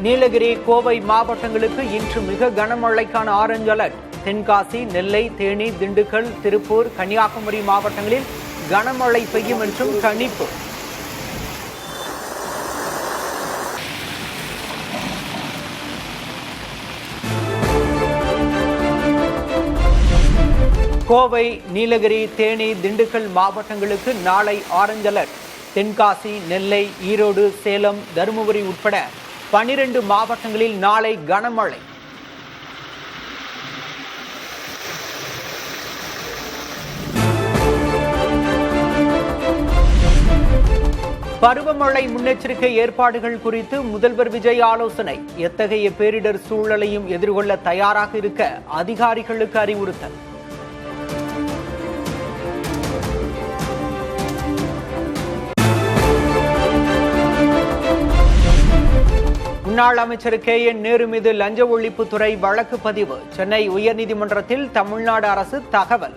நீலகிரி, கோவை மாவட்டங்களுக்கு இன்று மிக கனமழைக்கான ஆரஞ்சு அலர்ட். தென்காசி, நெல்லை, தேனி, திண்டுக்கல், திருப்பூர், கன்னியாகுமரி மாவட்டங்களில் கனமழை பெய்யும் என்றும் கணிப்பு. கோவை, நீலகிரி, தேனி, திண்டுக்கல் மாவட்டங்களுக்கு நாளை ஆரஞ்சு அலர்ட். தென்காசி, நெல்லை, ஈரோடு, சேலம், தருமபுரி உட்பட 12 மாவட்டங்களில் நாளை கனமழை. பருவமழை முன்னெச்சரிக்கை ஏற்பாடுகள் குறித்து முதல்வர் விஜய் ஆலோசனை. எத்தகைய பேரிடர் சூழலையும் எதிர்கொள்ள தயாராக இருக்க அதிகாரிகளுக்கு அறிவுறுத்தல். முன்னாள் அமைச்சர் KN நேரு மீது லஞ்ச ஒழிப்புத்துறை வழக்கு பதிவு. சென்னை உயர்நீதிமன்றத்தில் தமிழ்நாடு அரசு தகவல்.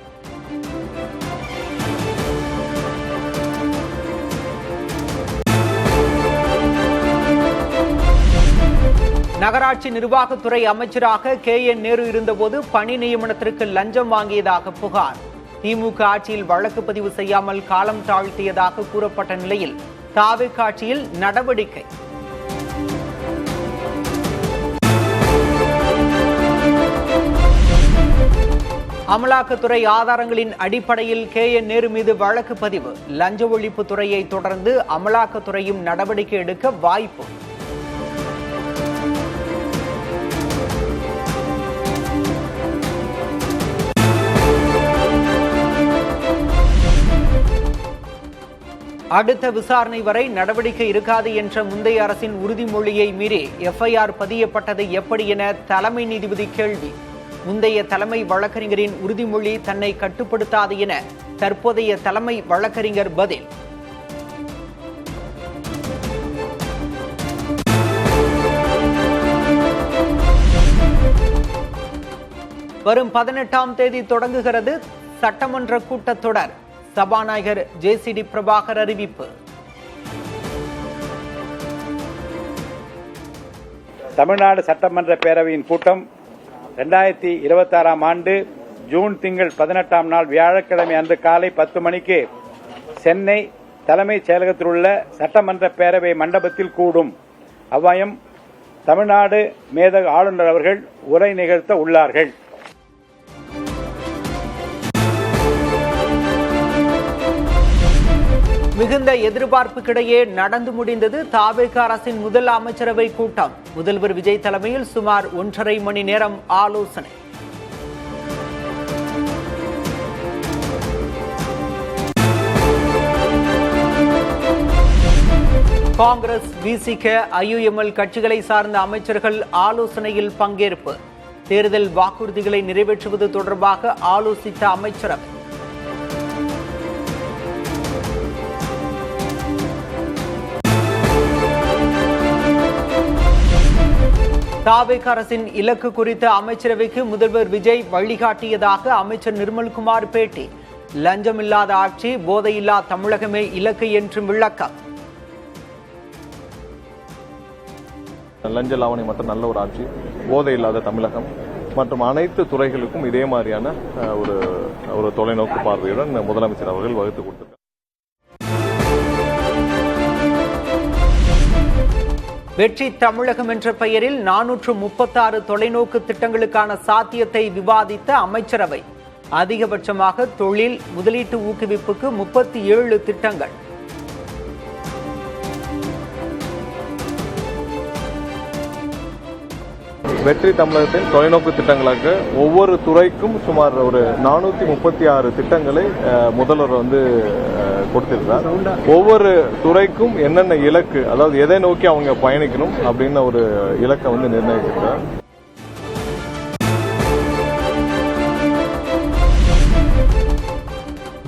நகராட்சி நிர்வாகத்துறை அமைச்சராக KN நேரு இருந்தபோது பணி நியமனத்திற்கு லஞ்சம் வாங்கியதாக புகார். திமுக ஆட்சியில் வழக்கு பதிவு செய்யாமல் காலம் தாழ்த்தியதாக கூறப்பட்ட நிலையில் தாவேக ஆட்சியில் நடவடிக்கை. அமலாக்கத்துறை ஆதாரங்களின் அடிப்படையில் KN நேரு மீது வழக்கு பதிவு. லஞ்ச ஒழிப்பு துறையை தொடர்ந்து அமலாக்கத்துறையும் நடவடிக்கை எடுக்க வாய்ப்பு. அடுத்த விசாரணை வரை நடவடிக்கை இருக்காது என்ற முந்தைய அரசின் உறுதிமொழியை மீறி FIR பதியப்பட்டது எப்படி என தலைமை நீதிபதி கேள்வி. முந்தைய தலைமை வழக்கறிஞரின் உறுதிமொழி தன்னை கட்டுப்படுத்தாது என தற்போதைய தலைமை வழக்கறிஞர் பதில். வரும் 18ஆம் தேதி தொடங்குகிறது சட்டமன்ற கூட்டத்தொடர். சபாநாயகர் JCD பிரபாகர் அறிவிப்பு. தமிழ்நாடு சட்டமன்ற பேரவையின் கூட்டம் 2026ஆம் ஆண்டு ஜூன் திங்கள் 18ஆம் நாள் வியாழக்கிழமை அன்று காலை 10 மணிக்கு சென்னை தலைமைச் செயலகத்தில் உள்ள சட்டமன்ற பேரவை மண்டபத்தில் கூடும். அவ்வாயம் தமிழ்நாடு மேதகு ஆளுநர் அவர்கள் உரை நிகழ்த்த உள்ளார்கள். மிகுந்த எதிர்பார்ப்புக்கிடையே நடந்து முடிந்தது தாவேக அரசின் முதல் அமைச்சரவை கூட்டம். முதல்வர் விஜய் தலைமையில் சுமார் 1.5 மணி நேரம் ஆலோசனை. காங்கிரஸ், VCK, IUML கட்சிகளை சார்ந்த அமைச்சர்கள் ஆலோசனையில் பங்கேற்பு. தேர்தல் வாக்குறுதிகளை நிறைவேற்றுவது தொடர்பாக ஆலோசித்த அமைச்சரவை. தாவேக அரசின் இலக்கு குறித்த அமைச்சரவைக்கு முதல்வர் விஜய் வழிகாட்டியதாக அமைச்சர் நிர்மல்குமார் பேட்டி. லஞ்சமில்லாத ஆட்சி, போதையில்லா தமிழகமே இலக்கு என்றும் விளக்கம். லஞ்ச லாவணி மற்றும் நல்ல ஒரு ஆட்சி, போதை இல்லாத தமிழகம் மற்றும் அனைத்து துறைகளுக்கும் இதே மாதிரியான ஒரு தொலைநோக்கு பார்வையுடன் முதலமைச்சர் அவர்கள் வகுத்து கொடுத்திருக்கிறார். வெற்றி தமிழகம் என்ற பெயரில் 436 தொலைநோக்கு திட்டங்களுக்கான சாத்தியத்தை விவாதித்த அமைச்சரவை. அதிகபட்சமாக தொழில் முதலீட்டு ஊக்குவிப்புக்கு 37 திட்டங்கள். வெற்றி தமிழகத்தின் தொலைநோக்கு திட்டங்களாக ஒவ்வொரு துறைக்கும் சுமார் ஒரு 436 திட்டங்களை முதல்வர் கொடுத்திருக்கிறார். ஒவ்வொரு துறைக்கும் என்னென்ன இலக்கு, அதாவது எதை நோக்கி அவங்க பயணிக்கணும் அப்படின்னு ஒரு இலக்கை நிர்ணயித்திருக்கிறார்.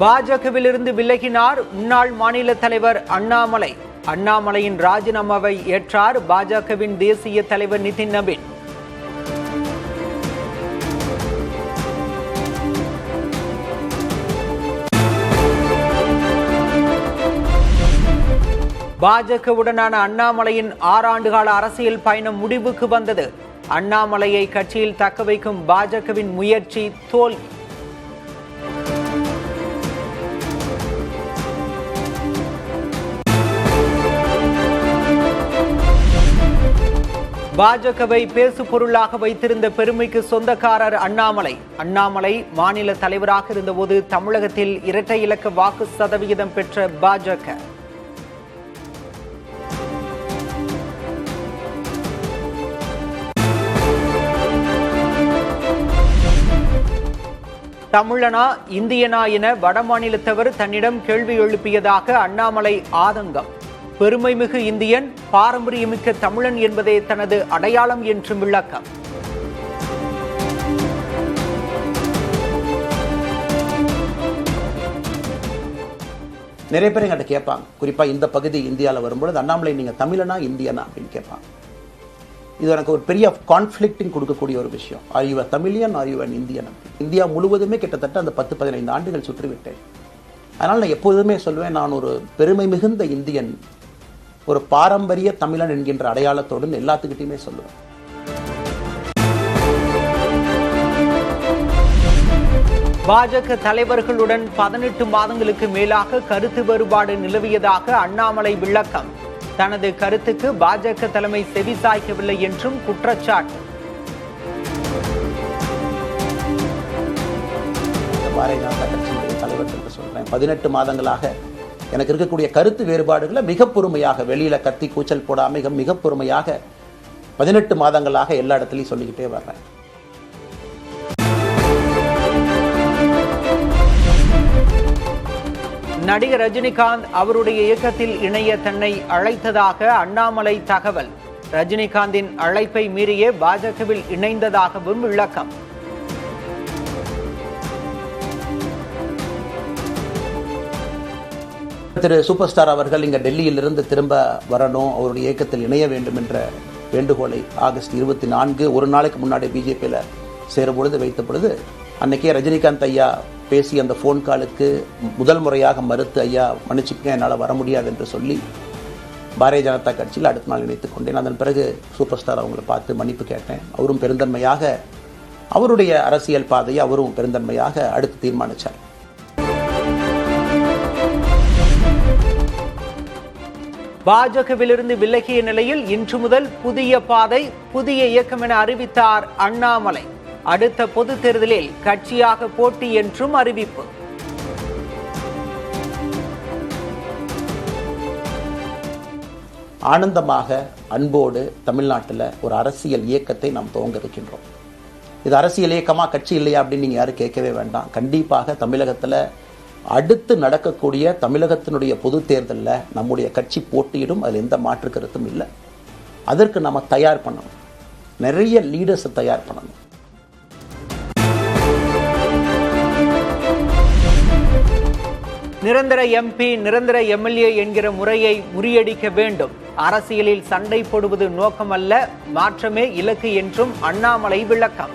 பாஜகவிலிருந்து விலகினார் முன்னாள் மாநில தலைவர் அண்ணாமலை. அண்ணாமலையின் ராஜினாமாவை ஏற்றார் பாஜகவின் தேசிய தலைவர் நிதின் நபீன். பாஜகவுடனான அண்ணாமலையின் 6 ஆண்டுகால அரசியல் பயணம் முடிவுக்கு வந்தது. அண்ணாமலையை கட்சியில் தக்க வைக்கும் பாஜகவின் முயற்சி தோல்வி. பாஜகவை பேசு பொருளாக வைத்திருந்த பெருமைக்கு சொந்தக்காரர் அண்ணாமலை. அண்ணாமலை மாநில தலைவராக இருந்தபோது தமிழகத்தில் இரட்டை இலக்க வாக்கு சதவிகிதம் பெற்ற பாஜக. தமிழனா இந்தியனா என வடமாநிலத்தவர் தன்னிடம் கேள்வி எழுப்பியதாக அண்ணாமலை ஆதங்கம். பெருமைமிகு இந்தியன், பாரம்பரியமிக்க தமிழன் என்பதே தனது அடையாளம் என்று விளக்கம். நிறைய பேர் எங்கிட்ட கேட்பாங்க, குறிப்பா இந்த பகுதி இந்தியாவில் வரும்பொழுது, அண்ணாமலை நீங்க தமிழனா இந்தியனா அப்படின்னு கேட்பாங்க. இது எனக்கு ஒரு பெரிய கான்ஃபிளிக்டிங் கொடுக்கக்கூடிய ஒரு விஷயம். Are you a Tamilian, are you an Indian? India முழுவதுமே கிட்டத்தட்ட அந்த 10-15 ஆண்டுகள் சுற்றிவிட்டேன். அதனால் நான் எப்போதுமே சொல்லுவேன், நான் ஒரு பெருமை மிகுந்த இந்தியன், ஒரு பாரம்பரிய தமிழன் என்கின்ற அடையாளத்தோடு எல்லாத்துக்கிட்டையுமே சொல்லுவேன். பாஜக தலைவர்களுடன் 18 மாதங்களுக்கு மேலாக கருத்து வேறுபாடு நிலவியதாக அண்ணாமலை விளக்கம். தனது கருத்துக்கு பாஜக தலைமை செவிசாய்க்கவில்லை என்றும் குற்றச்சாட்டு. பாரதிய ஜனதா கட்சியினுடைய தலைவர்களுக்கு சொல்றேன், 18 மாதங்களாக எனக்கு இருக்கக்கூடிய கருத்து வேறுபாடுகளை மிக பொறுமையாக, வெளியில கத்தி கூச்சல் போடாம மிக பொறுமையாக 18 மாதங்களாக எல்லா இடத்துலையும் சொல்லிக்கிட்டே வர்றேன். நடிகர் ரஜினிகாந்த் அவருடைய இயக்கத்தில் இணைய தன்னை அழைத்ததாக அண்ணாமலை தகவல். ரஜினிகாந்தின் அழைப்பை மீறியே பாஜகவில் இணைந்ததாகவும் விளக்கம். திரு சூப்பர் ஸ்டார் அவர்கள் இங்க டெல்லியிலிருந்து திரும்ப வரணும், அவருடைய இயக்கத்தில் இணைய வேண்டும் என்ற வேண்டுகோளை ஆகஸ்ட் 24 ஒரு நாளைக்கு முன்னாடி பிஜேபியில் சேரும்பொழுது வைத்த பொழுது, அன்னைக்கே ரஜினிகாந்த் ஐயா பேசி அந்த ஃபோன் காலுக்கு முதல் முறையாக மறுத்து, ஐயா மன்னிச்சுக்க என்னால் வர முடியாது என்று சொல்லி பாரதிய ஜனதா கட்சியில் அடுத்த நாள் இணைத்துக் கொண்டேன். அதன் பிறகு சூப்பர் ஸ்டார் அவங்களை பார்த்து மன்னிப்பு கேட்டேன். அவரும் பெருந்தன்மையாக அவருடைய அரசியல் பாதையை அவரும் பெருந்தன்மையாக அடுத்து தீர்மானித்தார். பாஜகவிலிருந்து விலகிய நிலையில் இன்று முதல் புதிய பாதை, புதிய இயக்கம் என அறிவித்தார் அண்ணாமலை. அடுத்த பொது தேர்தலில் கட்சியாக போட்டி என்றும் அறிவிப்பு. ஆனந்தமாக, அன்போடு தமிழ்நாட்டில் ஒரு அரசியல் இயக்கத்தை நாம் துவங்க இருக்கின்றோம். இது அரசியல் இயக்கமா, கட்சி இல்லையா அப்படின்னு நீங்க யாரும் கேட்கவே வேண்டாம். கண்டிப்பாக தமிழகத்தில் அடுத்து நடக்கக்கூடிய தமிழகத்தினுடைய பொது தேர்தலில் நம்முடைய கட்சி போட்டியிடும், அதில் எந்த மாற்று கருத்தும் இல்லை. அதற்கு நம்ம தயார் பண்ணணும், நிறைய லீடர்ஸை தயார் பண்ணணும். நிரந்தர எம்பி, நிரந்தர எம்எல்ஏ என்கிற முறையை முறியடிக்க வேண்டும். அரசியலில் சண்டை போடுவது நோக்கமல்ல, மாற்றமே இலக்கு என்றும் அண்ணாமலை விளக்கம்.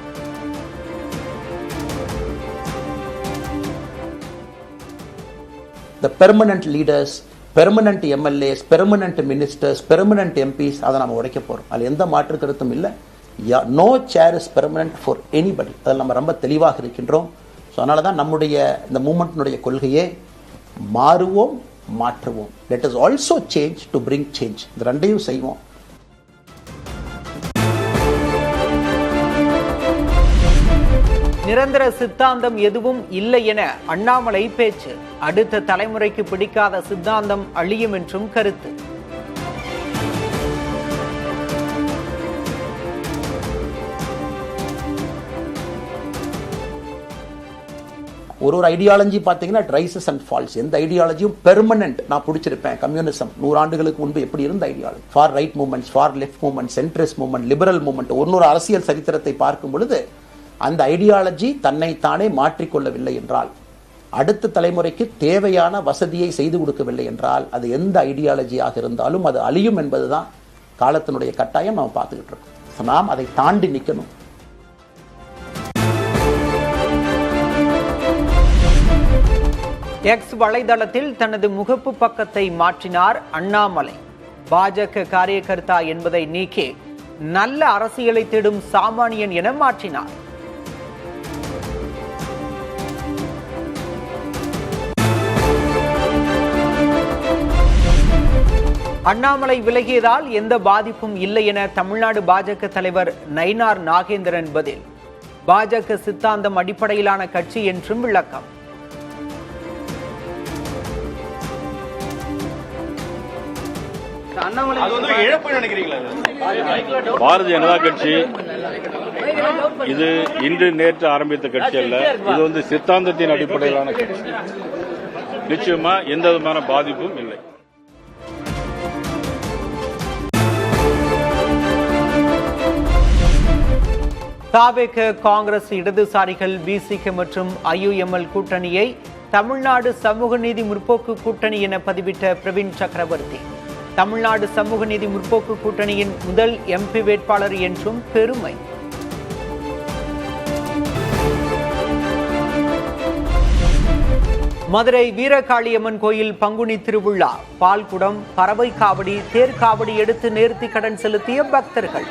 The permanent leaders, permanent MLAs, permanent ministers, permanent MPs, அதை நம்ம உடைக்க போறோம். அதில் எந்த மாற்று கருத்தும் இல்லை. No chair is permanent for anybody. அதில் நம்ம ரொம்ப தெளிவாக இருக்கின்றோம். ஸோ அதனால தான் நம்முடைய இந்த மூமெண்ட்டினுடைய கொள்கையே மாறுவோம், மாற்றுவோம். Let us also change to bring change. இந்த ரெண்டையும் செய்வோம். நிரந்தர சித்தாந்தம் எதுவும் இல்லை என அண்ணாமலை பேச்சு. அடுத்த தலைமுறைக்கு பிடிக்காத சித்தாந்தம் அழியும் என்றும் கருத்து. ஒரு ஐடியாலஜி பார்த்தீங்கன்னா ரைசஸ் அண்ட் ஃபால்ஸ். எந்த ஐடியாலஜியும் பெர்மனன்ட் நான் பிடிச்சிருப்பேன். கம்யூனிசம் 100 ஆண்டுகளுக்கு முன்பு எப்படி இருந்த ideology, for right movements, for left movement, centrist movement, liberal movement, ஒரு அரசியல் சரித்திரத்தை பார்க்கும் பொழுது அந்த ஐடியாலஜி தன்னைத்தானே மாற்றிக்கொள்ளவில்லை என்றால், அடுத்த தலைமுறைக்கு தேவையான வசதியை செய்து கொடுக்கவில்லை என்றால், அது எந்த ஐடியாலஜியாக இருந்தாலும் அது அழியும் என்பதுதான் காலத்தினுடைய கட்டாயம். நாம் பார்த்துக்கிட்டு இருக்கோம். நாம் அதை தாண்டி நிற்கணும். எக்ஸ் வலைதளத்தில் தனது முகப்பு பக்கத்தை மாற்றினார் அண்ணாமலை. பாஜக காரியகர்த்தா என்பதை நீக்கி நல்ல அரசியலை தேடும் சாமானியன் என மாற்றினார். அண்ணாமலை விலகியதால் எந்த பாதிப்பும் இல்லை என தமிழ்நாடு பாஜக தலைவர் நயினார் நாகேந்திரன் பதில். பாஜக சித்தாந்தம் அடிப்படையிலான கட்சி என்றும் விளக்கம். பாரதிய ஜனதா கட்சி இது இன்று நேற்று ஆரம்பித்த கட்சி அல்ல. இது சித்தாந்தத்தின் அடிப்படையிலான கட்சி. நிச்சயமா எந்த விதமான பாதிப்பும் இல்லை. தாவேக, காங்கிரஸ், இடதுசாரிகள், பிசிக மற்றும் ஐயுஎம்எல் கூட்டணியை தமிழ்நாடு சமூக நீதி முற்போக்கு கூட்டணி என பதிவிட்ட பிரவீன் சக்கரவர்த்தி, தமிழ்நாடு சமூக நீதி முற்போக்கு கூட்டணியின் முதல் எம்பி வேட்பாளர் என்றும் பெருமை. மதுரை வீரகாளியம்மன் கோயில் பங்குனி திருவிழா, பால்குடம், பறவை காவடி, தேர்காவடி எடுத்து நேர்த்தி கடன் செலுத்திய பக்தர்கள்.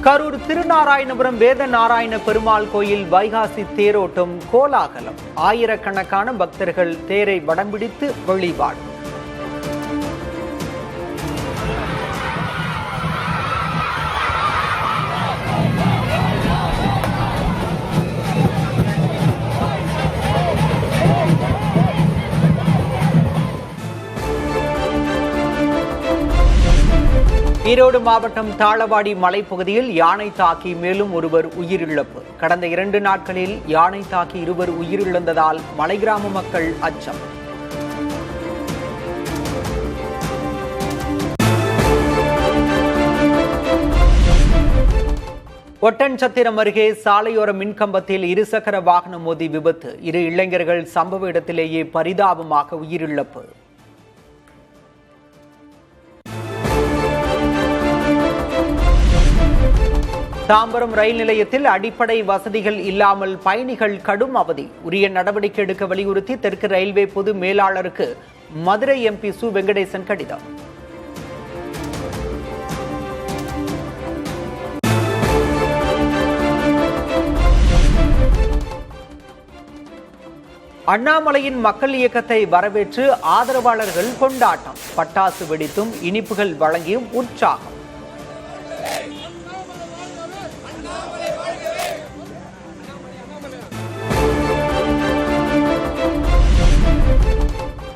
கரூர் திருநாராயணபுரம் வேத நாராயண பெருமாள் கோயில் வைகாசி தேரோட்டம் கோலாகலம். ஆயிரக்கணக்கான பக்தர்கள் தேரை வடம்பிடித்து வழிபாடு. ஈரோடு மாவட்டம் தாளவாடி மலைப்பகுதியில் யானை தாக்கி மேலும் ஒருவர் உயிரிழப்பு. கடந்த 2 நாட்களில் யானை தாக்கி 2 உயிரிழந்ததால் மலை கிராம மக்கள் அச்சம். ஒட்டன்சத்திரம் அருகே சாலையோர மின்கம்பத்தில் இருசக்கர வாகனம் மோதி விபத்து. 2 இளைஞர்கள் சம்பவ இடத்திலேயே பரிதாபமாக உயிரிழப்பு. தாம்பரம் ரயில் நிலையத்தில் அடிப்படை வசதிகள் இல்லாமல் பயணிகள் கடும் அவதி. உரிய நடவடிக்கை எடுக்க வலியுறுத்தி தெற்கு ரயில்வே பொது மேலாளருக்கு மதுரை எம்பி சு வெங்கடேசன் கடிதம். அண்ணாமலையின் மக்கள் இயக்கத்தை வரவேற்று ஆதரவாளர்கள் கொண்டாட்டம். பட்டாசு வெடித்தும் இனிப்புகள் வழங்கியும் உற்சாகம்.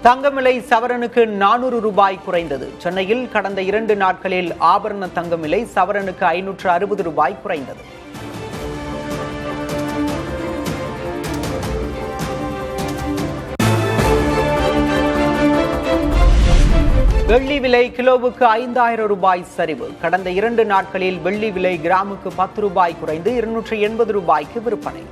தங்கம் விலை சவரனுக்கு 400 ரூபாய் குறைந்தது. சென்னையில் கடந்த 2 நாட்களில் ஆபரண தங்கம் விலை சவரனுக்கு 560 ரூபாய் குறைந்தது. வெள்ளி விலை கிலோவுக்கு 5000 ரூபாய் சரிவு. கடந்த 2 நாட்களில் வெள்ளி விலை கிராமுக்கு 10 ரூபாய் குறைந்து 280 ரூபாய்க்கு விற்பனை.